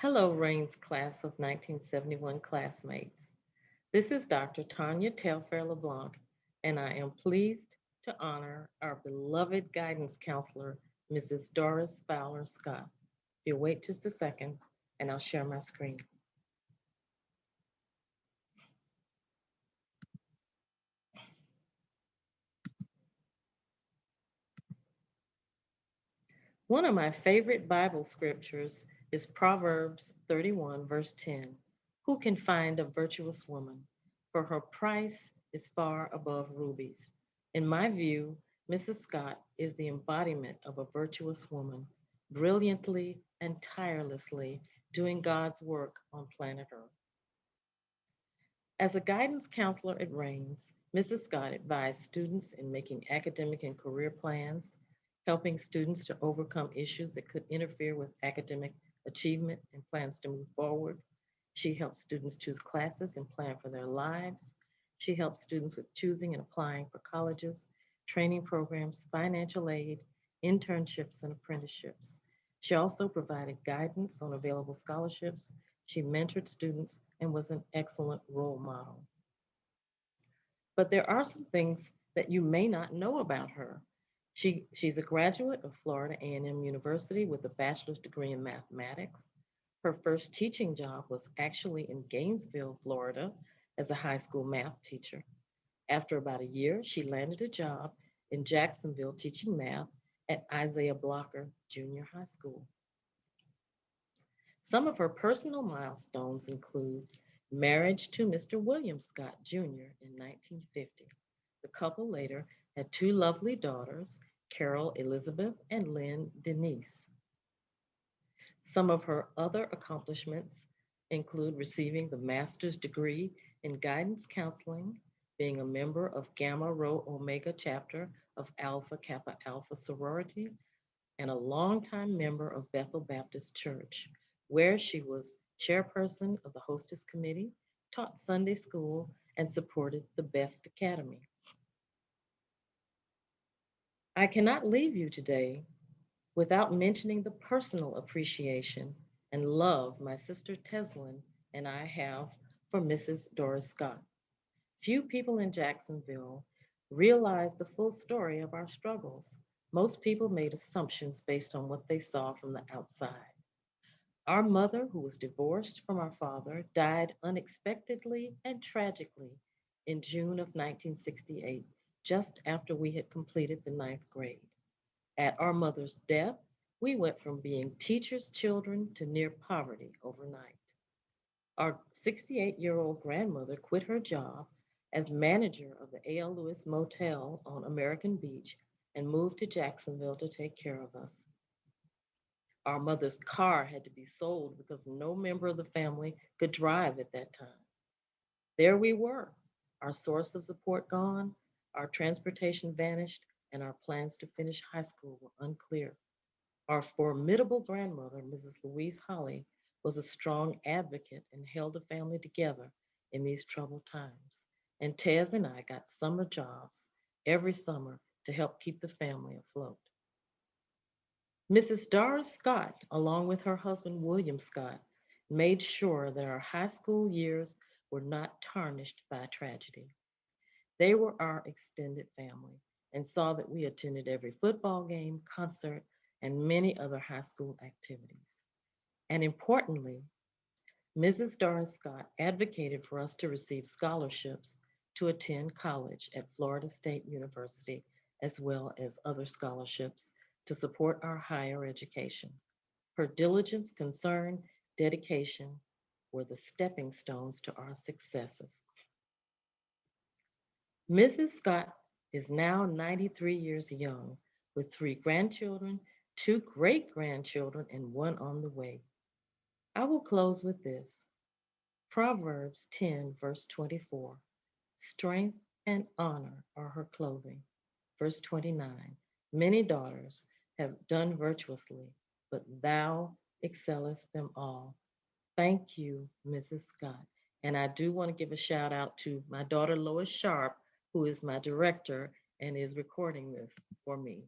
Hello, Raines class of 1971 classmates. This is Dr. Tanya Telfair Leblanc, and I am pleased to honor our beloved guidance counselor, Mrs. Doris Scott. If you'll wait just a second, and I'll share my screen. One of my favorite Bible scriptures is Proverbs 31, verse 10. Who can find a virtuous woman? For her price is far above rubies. In my view, Mrs. Scott is the embodiment of a virtuous woman, brilliantly and tirelessly doing God's work on planet Earth. As a guidance counselor at Raines, Mrs. Scott advised students in making academic and career plans, helping students to overcome issues that could interfere with academic achievement and plans to move forward. She helped students choose classes and plan for their lives. She helped students with choosing and applying for colleges, training programs, financial aid, internships, and apprenticeships. She also provided guidance on available scholarships. She mentored students and was an excellent role model. But there are some things that you may not know about her. She's a graduate of Florida A&M University with a bachelor's degree in mathematics. Her first teaching job was actually in Gainesville, Florida, as a high school math teacher. After about a year, she landed a job in Jacksonville teaching math at Isaiah Blocker Junior High School. Some of her personal milestones include marriage to Mr. William Scott Jr. in 1950. The couple later had two lovely daughters, Carol Elizabeth and Lynn Denise. Some of her other accomplishments include receiving the master's degree in guidance counseling, being a member of Gamma Rho Omega chapter of Alpha Kappa Alpha sorority, and a longtime member of Bethel Baptist Church, where she was chairperson of the hostess committee, taught Sunday school, and supported the Best Academy. I cannot leave you today without mentioning the personal appreciation and love my sister Tezlyn and I have for Mrs. Doris Scott. Few people in Jacksonville realize the full story of our struggles. Most people made assumptions based on what they saw from the outside. Our mother, who was divorced from our father, died unexpectedly and tragically in June of 1968, just after we had completed the ninth grade. At our mother's death, we went from being teachers' children to near poverty overnight. Our 68-year-old grandmother quit her job as manager of the A.L. Lewis Motel on American Beach and moved to Jacksonville to take care of us. Our mother's car had to be sold because no member of the family could drive at that time. There we were, our source of support gone, our transportation vanished, and our plans to finish high school were unclear. Our formidable grandmother, Mrs. Louise Holly, was a strong advocate and held the family together in these troubled times. And Tez and I got summer jobs every summer to help keep the family afloat. Mrs. Doris Scott, along with her husband William Scott, made sure that our high school years were not tarnished by tragedy. They were our extended family and saw that we attended every football game, concert, and many other high school activities. And importantly, Mrs. Doris Scott advocated for us to receive scholarships to attend college at Florida State University, as well as other scholarships to support our higher education. Her diligence, concern, dedication were the stepping stones to our successes. Mrs. Scott is now 93 years young with three grandchildren, two great grandchildren, and one on the way. I will close with this Proverbs 10, verse 24. Strength and honor are her clothing. Verse 29. Many daughters have done virtuously, but thou excellest them all. Thank you, Mrs. Scott. And I do want to give a shout out to my daughter Lois Sharp, who is my director and is recording this for me.